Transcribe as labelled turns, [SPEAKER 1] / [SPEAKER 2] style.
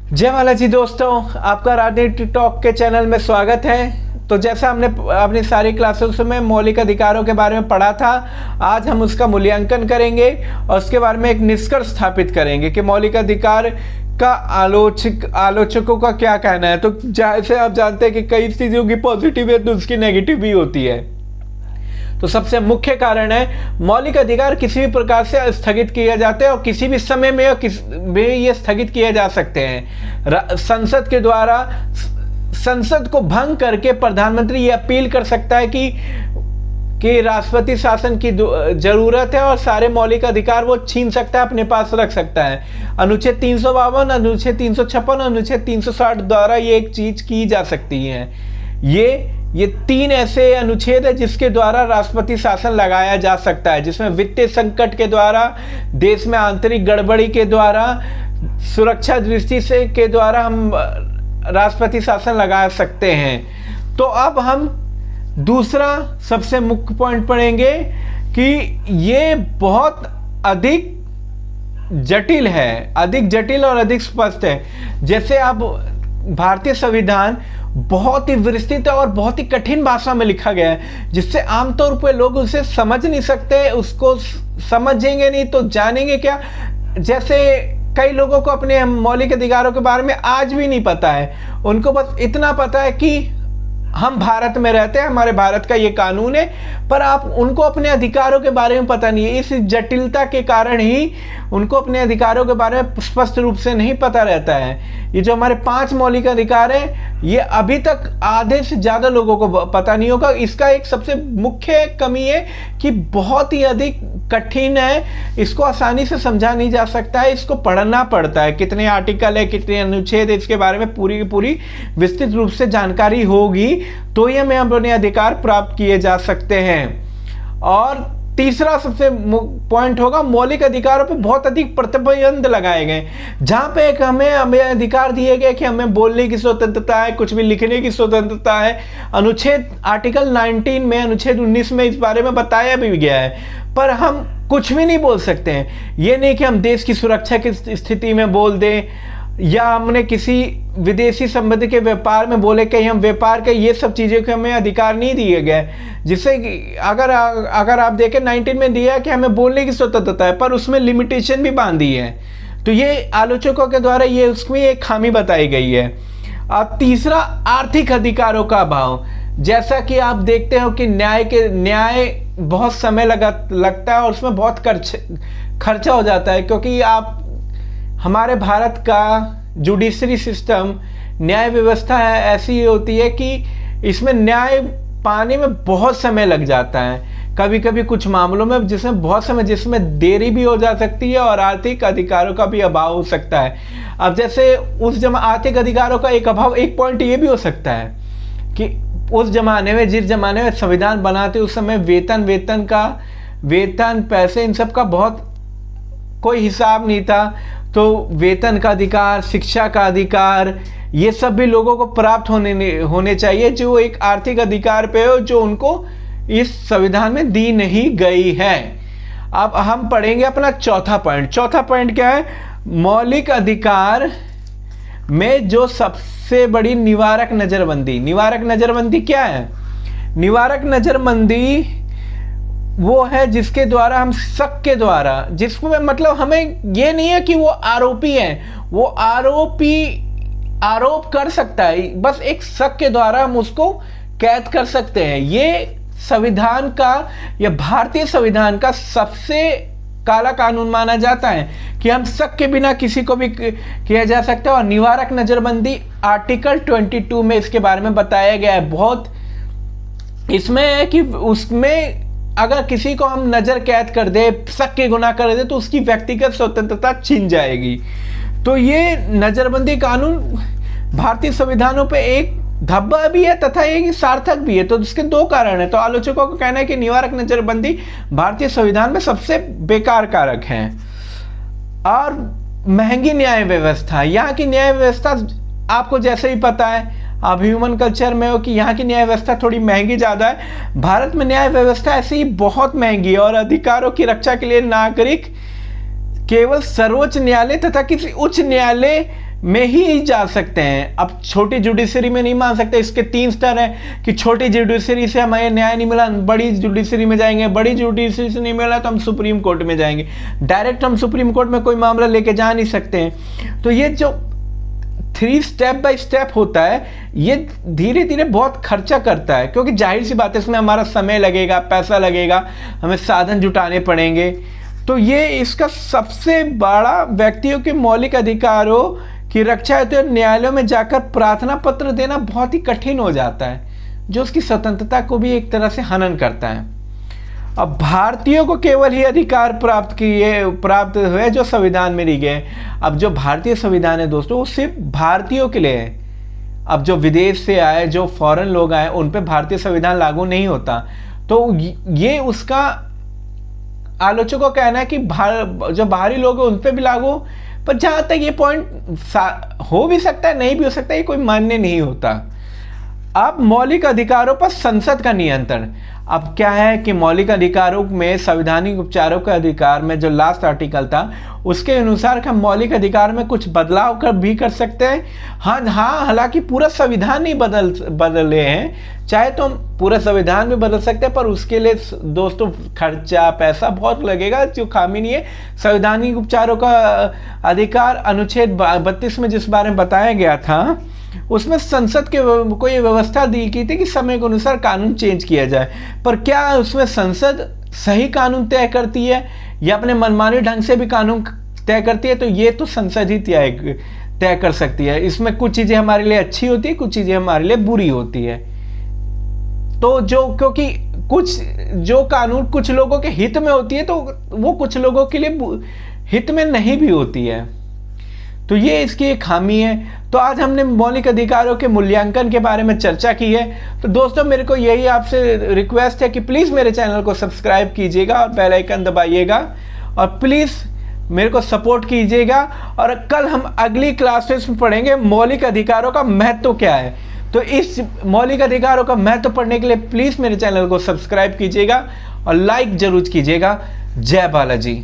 [SPEAKER 1] जय बालाजी दोस्तों, आपका राजनीति टॉक के चैनल में स्वागत है। तो जैसा हमने अपनी सारी क्लासेस में मौलिक अधिकारों के बारे में पढ़ा था, आज हम उसका मूल्यांकन करेंगे और उसके बारे में एक निष्कर्ष स्थापित करेंगे कि मौलिक अधिकार का आलोचकों का क्या कहना है। तो जैसे आप जानते हैं कि कई चीज़ों की पॉजिटिव है तो उसकी नेगेटिव भी होती है। तो सबसे मुख्य कारण है मौलिक अधिकार किसी भी प्रकार से स्थगित किए जाते हैं और किसी भी समय में ये स्थगित किए जा सकते हैं। संसद के द्वारा संसद को भंग करके प्रधानमंत्री ये अपील कर सकता है कि राष्ट्रपति शासन की जरूरत है और सारे मौलिक अधिकार वो छीन सकता है, अपने पास रख सकता है। अनुच्छेद 352, अनुच्छेद 356, अनुच्छेद 360 द्वारा ये एक चीज की जा सकती है। ये तीन ऐसे अनुच्छेद है जिसके द्वारा राष्ट्रपति शासन लगाया जा सकता है, जिसमें वित्तीय संकट के द्वारा, देश में आंतरिक गड़बड़ी के द्वारा, सुरक्षा दृष्टि से के द्वारा हम राष्ट्रपति शासन लगा सकते हैं। तो अब हम दूसरा सबसे मुख्य पॉइंट पढ़ेंगे कि ये बहुत अधिक जटिल है, अधिक जटिल और अधिक स्पष्ट है। जैसे अब भारतीय संविधान बहुत ही विस्तृत और बहुत ही कठिन भाषा में लिखा गया है, जिससे आमतौर पर लोग उसे समझ नहीं सकते, उसको समझेंगे नहीं तो जानेंगे क्या। जैसे कई लोगों को अपने मौलिक अधिकारों के बारे में आज भी नहीं पता है, उनको बस इतना पता है कि हम भारत में रहते हैं, हमारे भारत का ये कानून है, पर आप उनको अपने अधिकारों के बारे में पता नहीं है। इस जटिलता के कारण ही उनको अपने अधिकारों के बारे में स्पष्ट रूप से नहीं पता रहता है। ये जो हमारे 5 मौलिक अधिकार हैं, ये अभी तक आधे से ज़्यादा लोगों को पता नहीं होगा। इसका एक सबसे मुख्य कमी है कि बहुत ही अधिक कठिन है, इसको आसानी से समझा नहीं जा सकता है, इसको पढ़ना पड़ता है। कितने आर्टिकल है, कितने अनुच्छेद है, इसके बारे में पूरी की पूरी विस्तृत रूप से जानकारी होगी तो ये हमें अपने अधिकार प्राप्त किए जा सकते हैं। और तीसरा सबसे पॉइंट होगा, मौलिक अधिकारों पे बहुत अधिक प्रतिबंध लगाए गए, जहां पे एक हमें अधिकार दिए गए कि हमें बोलने की स्वतंत्रता है, कुछ भी लिखने की स्वतंत्रता है। अनुच्छेद आर्टिकल 19 में, अनुच्छेद 19 में इस बारे में बताया भी गया है, पर हम कुछ भी नहीं बोल सकते हैं। ये नहीं कि हम देश की सुरक्षा की स्थिति में बोल दें या हमने किसी विदेशी संबंध के व्यापार में बोले कि हम व्यापार के, ये सब चीज़ों के हमें अधिकार नहीं दिए गए। जिससे अगर आप देखें 19 में दिया है कि हमें बोलने की स्वतंत्रता है, पर उसमें लिमिटेशन भी बांधी है। तो ये आलोचकों के द्वारा ये उसमें एक खामी बताई गई है। और तीसरा, आर्थिक अधिकारों का अभाव। जैसा कि आप देखते हो कि न्याय बहुत समय लगता है और उसमें बहुत खर्चा हो जाता है, क्योंकि हमारे भारत का जुडिशरी सिस्टम, न्याय व्यवस्था ऐसी होती है कि इसमें न्याय पाने में बहुत समय लग जाता है। कभी कभी कुछ मामलों में जिसमें देरी भी हो जा सकती है और आर्थिक अधिकारों का भी अभाव हो सकता है। अब जैसे आर्थिक अधिकारों का एक अभाव, एक पॉइंट ये भी हो सकता है कि उस जमाने में, जिस जमाने में संविधान बनाते उस समय वेतन पैसे इन सब का बहुत कोई हिसाब नहीं था। तो वेतन का अधिकार, शिक्षा का अधिकार, ये सब भी लोगों को प्राप्त होने चाहिए, जो एक आर्थिक अधिकार पे हो, जो उनको इस संविधान में दी नहीं गई है। अब हम पढ़ेंगे अपना चौथा पॉइंट क्या है? मौलिक अधिकार में जो सबसे बड़ी निवारक नजरबंदी क्या है? निवारक नजरबंदी वो है जिसके द्वारा हम शक के द्वारा, जिसमें मतलब हमें ये नहीं है कि वो आरोपी है, वो आरोप कर सकता है, बस एक शक के द्वारा हम उसको कैद कर सकते हैं। ये संविधान का, या भारतीय संविधान का सबसे काला कानून माना जाता है कि हम शक के बिना किसी को भी किया जा सकता है। और निवारक नजरबंदी आर्टिकल 22 में इसके बारे में बताया गया है। बहुत इसमें है कि उसमें अगर किसी को हम नजर कैद कर दे, शक के गुनाह कर दे, तो उसकी व्यक्तिगत स्वतंत्रता छिन जाएगी। तो ये नजरबंदी कानून भारतीय संविधानों पे एक धब्बा भी है तथा एक सार्थक भी है। तो इसके 2 कारण है। तो आलोचकों का कहना है कि निवारक नजरबंदी भारतीय संविधान में सबसे बेकार कारक है। और महंगी न्याय व्यवस्था, यहाँ की न्याय व्यवस्था आपको जैसे ही पता है, आप ह्यूमन कल्चर में हो, कि यहाँ की न्याय व्यवस्था थोड़ी महंगी ज़्यादा है। भारत में न्याय व्यवस्था ऐसे ही बहुत महंगी है और अधिकारों की रक्षा के लिए नागरिक केवल सर्वोच्च न्यायालय तथा किसी उच्च न्यायालय में ही जा सकते हैं। अब छोटी जुडिशरी में नहीं मान सकते। इसके 3 स्तर हैं कि छोटी जुडिशरी से हमें न्याय नहीं मिला, बड़ी जुडिशरी में जाएंगे, बड़ी जुडिशरी से नहीं मिला तो हम सुप्रीम कोर्ट में जाएंगे। डायरेक्ट हम सुप्रीम कोर्ट में कोई मामला लेके जा नहीं सकते हैं। तो ये जो 3 स्टेप बाय स्टेप होता है, ये धीरे धीरे बहुत खर्चा करता है, क्योंकि जाहिर सी बात है इसमें हमारा समय लगेगा, पैसा लगेगा, हमें साधन जुटाने पड़ेंगे। तो ये इसका सबसे बड़ा व्यक्तियों के मौलिक अधिकारों की रक्षा हेतु तो न्यायालयों में जाकर प्रार्थना पत्र देना बहुत ही कठिन हो जाता है, जो उसकी स्वतंत्रता को भी एक तरह से हनन करता है। अब भारतीयों को केवल ही अधिकार प्राप्त हुए जो संविधान में लिखे गए। अब जो भारतीय संविधान है दोस्तों, वो सिर्फ भारतीयों के लिए है। अब जो विदेश से आए, जो फॉरेन लोग आए, उन पे भारतीय संविधान लागू नहीं होता। तो ये उसका आलोचकों का कहना है कि जो बाहरी लोग हैं उन पे भी लागू, पर जहां तक ये पॉइंट हो भी सकता है, नहीं भी हो सकता, ये कोई मान्य नहीं होता। अब मौलिक अधिकारों पर संसद का नियंत्रण। अब क्या है कि मौलिक अधिकारों में संवैधानिक उपचारों के अधिकार में जो लास्ट आर्टिकल था, उसके अनुसार हम मौलिक अधिकार में कुछ बदलाव भी कर सकते हैं। हाँ, हालांकि पूरा संविधान नहीं बदले हैं, चाहे तो हम पूरा संविधान भी बदल सकते हैं, पर उसके लिए दोस्तों खर्चा पैसा बहुत लगेगा, जो खामी नहीं है। संवैधानिक उपचारों का अधिकार अनुच्छेद 32 में जिस बारे में बताया गया था, उसमें संसद के को ये व्यवस्था दी गई थी कि समय के अनुसार कानून चेंज किया जाए। पर क्या उसमें संसद सही कानून तय करती है या अपने मनमाने ढंग से भी कानून तय करती है? तो ये तो संसद ही तय कर सकती है। इसमें कुछ चीज़ें हमारे लिए अच्छी होती है, कुछ चीज़ें हमारे लिए बुरी होती है। तो क्योंकि कुछ जो कानून कुछ लोगों के हित में होती है, तो वो कुछ लोगों के लिए हित में नहीं भी होती है। तो ये इसकी एक खामी है। तो आज हमने मौलिक अधिकारों के मूल्यांकन के बारे में चर्चा की है। तो दोस्तों, मेरे को यही आपसे रिक्वेस्ट है कि प्लीज़ मेरे चैनल को सब्सक्राइब कीजिएगा और बेल आइकन दबाइएगा, और प्लीज़ मेरे को सपोर्ट कीजिएगा। और कल हम अगली क्लासेस में पढ़ेंगे मौलिक अधिकारों का महत्व क्या है। तो इस मौलिक अधिकारों का महत्व पढ़ने के लिए प्लीज़ मेरे चैनल को सब्सक्राइब कीजिएगा और लाइक जरूर कीजिएगा। जय बालाजी।